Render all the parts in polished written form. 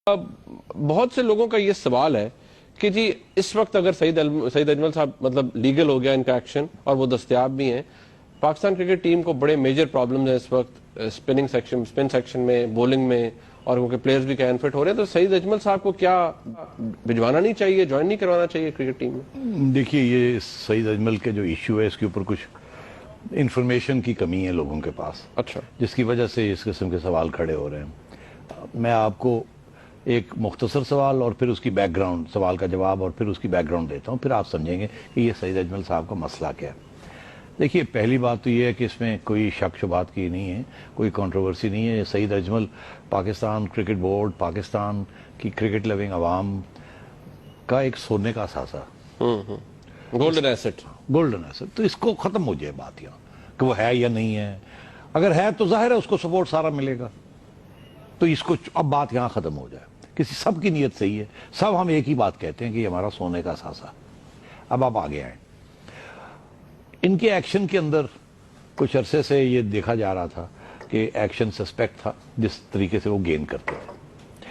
بہت سے لوگوں کا یہ سوال ہے کہ جی اس وقت اگر سعید اجمل صاحب مطلب لیگل ہو گیا ان کا ایکشن اور وہ دستیاب بھی ہیں، پاکستان کرکٹ ٹیم کو بڑے میجر پرابلمز ہیں اس وقت اسپن سیکشن میں، بولنگ میں، اور ان کے پلیئرز بھی کین فٹ ہو رہے ہیں، تو سعید اجمل صاحب کو کیا بھجوانا نہیں چاہیے، جوائن نہیں کروانا چاہیے کرکٹ ٹیم میں؟ دیکھیے، یہ سعید اجمل کے جو ایشو ہے اس کے اوپر کچھ انفارمیشن کی کمی ہے لوگوں کے پاس، اچھا، جس کی وجہ سے اس قسم کے سوال کھڑے ہو رہے ہیں۔ میں آپ کو ایک مختصر سوال اور پھر اس کی بیک گراؤنڈ، سوال کا جواب اور پھر اس کی بیک گراؤنڈ دیتا ہوں، پھر آپ سمجھیں گے کہ یہ سعید اجمل صاحب کا مسئلہ کیا ہے۔ دیکھیے، پہلی بات تو یہ ہے کہ اس میں کوئی شک شبہات کی نہیں ہے، کوئی کنٹروورسی نہیں ہے۔ سعید اجمل پاکستان کرکٹ بورڈ، پاکستان کی کرکٹ لونگ عوام کا ایک سونے کا اثاثہ، گولڈن ایسٹ۔ Golden asset. تو اس کو ختم ہو جائے بات یہاں کہ وہ ہے یا نہیں ہے۔ اگر ہے تو ظاہر ہے اس کو سپورٹ سارا ملے گا، تو اس کو اب بات یہاں ختم ہو جائے۔ کسی سب کی نیت صحیح ہے، سب ہم ایک ہی بات کہتے ہیں کہ یہ ہمارا سونے کا اثاثہ۔ اب آپ آگے آئیں، ان کے ایکشن کے اندر کچھ عرصے سے یہ دیکھا جا رہا تھا کہ ایکشن سسپیکٹ تھا جس طریقے سے وہ گین کرتے تھے۔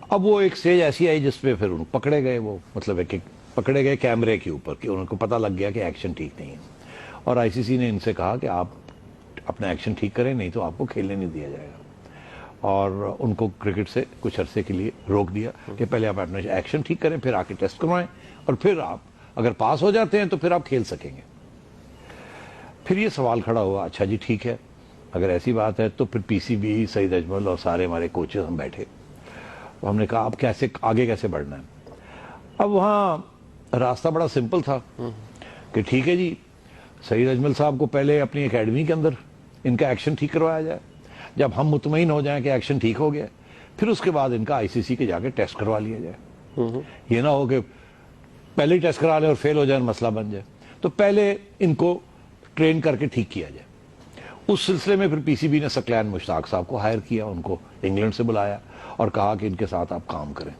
اب وہ ایک سٹیج ایسی آئی جس پہ پھر ان پکڑے گئے، وہ مطلب ہے کہ پکڑے گئے کیمرے کے اوپر، کہ ان کو پتہ لگ گیا کہ ایکشن ٹھیک نہیں ہے، اور آئی سی سی نے ان سے کہا کہ آپ اپنا ایکشن ٹھیک کریں، نہیں تو آپ کو کھیلنے نہیں دیا جائے گا، اور ان کو کرکٹ سے کچھ عرصے کے لیے روک دیا کہ پہلے آپ اپنا ایکشن ٹھیک کریں، پھر آ کے ٹیسٹ کروائیں، اور پھر آپ اگر پاس ہو جاتے ہیں تو پھر آپ کھیل سکیں گے۔ پھر یہ سوال کھڑا ہوا، اچھا جی ٹھیک ہے، اگر ایسی بات ہے تو پھر پی سی بی، سعید اجمل اور سارے ہمارے کوچز ہم بیٹھے، تو ہم نے کہا اب کیسے آگے کیسے بڑھنا ہے۔ اب وہاں راستہ بڑا سمپل تھا کہ ٹھیک ہے جی، سعید اجمل صاحب کو پہلے اپنی اکیڈمی کے اندر ان کا ایکشن ٹھیک کروایا جائے، جب ہم مطمئن ہو جائیں کہ ایکشن ٹھیک ہو گیا، پھر اس کے بعد ان کا آئی سی سی کے جا کے ٹیسٹ کروا لیا جائے۔ یہ نہ ہو کہ پہلے ہی ٹیسٹ کرا لیں اور فیل ہو جائے، مسئلہ بن جائے۔ تو پہلے ان کو ٹرین کر کے ٹھیک کیا جائے۔ اس سلسلے میں پھر پی سی بی نے ثقلین مشتاق صاحب کو ہائر کیا، ان کو انگلینڈ سے بلایا اور کہا کہ ان کے ساتھ آپ کام کریں۔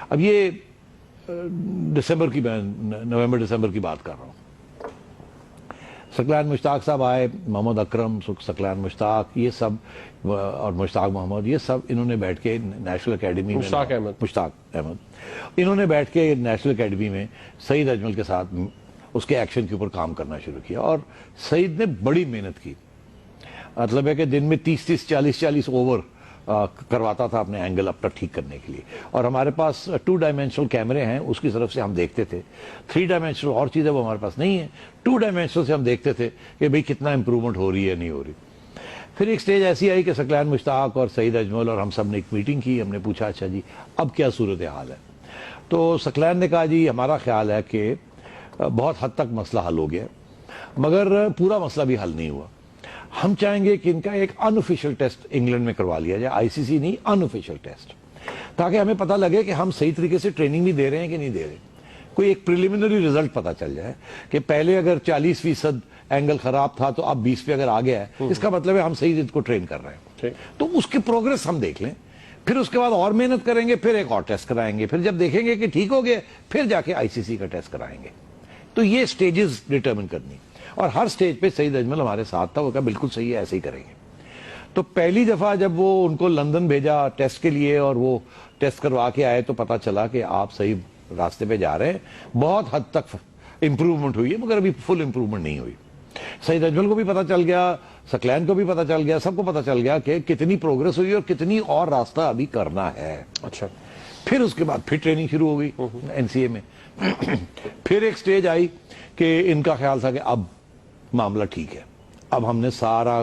اب یہ نومبر دسمبر کی بات کر رہا ہوں۔ ثقلین مشتاق صاحب آئے، محمد اکرم، ثقلین مشتاق، یہ سب، اور مشتاق محمد، یہ سب انہوں نے بیٹھ کے نیشنل اکیڈمی میں، مشتاق احمد، انہوں نے بیٹھ کے نیشنل اکیڈمی میں سعید اجمل کے ساتھ اس کے ایکشن کے اوپر کام کرنا شروع کیا، اور سعید نے بڑی محنت کی۔ مطلب ہے کہ دن میں 30 40 اوور کرواتا تھا اپنے اینگل اپنا ٹھیک کرنے کے لیے، اور ہمارے پاس 2 ڈائمینشنل کیمرے ہیں، اس کی طرف سے ہم دیکھتے تھے۔ 3 ڈائمینشنل اور چیزیں وہ ہمارے پاس نہیں ہیں، 2 ڈائمینشنل سے ہم دیکھتے تھے کہ بھئی کتنا امپرومنٹ ہو رہی ہے نہیں ہو رہی۔ پھر ایک سٹیج ایسی آئی کہ ثقلین مشتاق اور سعید اجمل اور ہم سب نے ایک میٹنگ کی، ہم نے پوچھا اچھا جی اب کیا صورتحال ہے؟ تو ثقلین نے کہا جی ہمارا خیال ہے کہ بہت حد تک مسئلہ حل ہو گیا، مگر پورا مسئلہ بھی حل نہیں ہوا۔ ہم چاہیں گے کہ ان کا ایک ان آفیشیل ٹیسٹ انگلینڈ میں کروا لیا جائے، آئی سی سی نہیں، ان آفیشیل ٹیسٹ، تاکہ ہمیں پتہ لگے کہ ہم صحیح طریقے سے ٹریننگ بھی دے رہے ہیں کہ نہیں دے رہے۔ کوئی ایک پریلیمنری رزلٹ پتہ چل جائے کہ پہلے اگر 40% اینگل خراب تھا تو اب 20 پہ اگر آ گیا ہے، اس کا مطلب ہے ہم صحیح کو ٹرین کر رہے ہیں۔ تو اس کی پروگرس ہم دیکھ لیں، پھر اس کے بعد اور محنت کریں گے، پھر ایک اور ٹیسٹ کرائیں گے، پھر جب دیکھیں گے کہ ٹھیک ہو گیا پھر جا کے آئی سی سی کا ٹیسٹ کرائیں گے۔ تو یہ سٹیجز ڈیٹرمن کرنی، اور ہر سٹیج پہ سعید اجمل ہمارے ساتھ تھا، وہ کہا بالکل صحیح ہے، ایسے ہی کریں گے۔ تو پہلی دفعہ جب وہ ان کو لندن بھیجا ٹیسٹ کے لیے اور وہ ٹیسٹ کروا کے آئے، تو پتہ چلا کہ آپ صحیح راستے پہ جا رہے ہیں، بہت حد تک امپروومنٹ ہوئی ہے، مگر ابھی فل امپروومنٹ نہیں ہوئی۔ سعید اجمل کو بھی پتہ چل گیا، ثقلین کو بھی پتہ چل گیا، سب کو پتہ چل گیا کہ کتنی پروگرس ہوئی اور کتنی اور راستہ ابھی کرنا ہے۔ اچھا، پھر اس کے بعد پھر ٹریننگ شروع ہو گئی این سی اے میں۔ پھر ایک سٹیج آئی کہ ان کا خیال تھا کہ اب معاملہ ٹھیک ہے، اب ہم نے سارا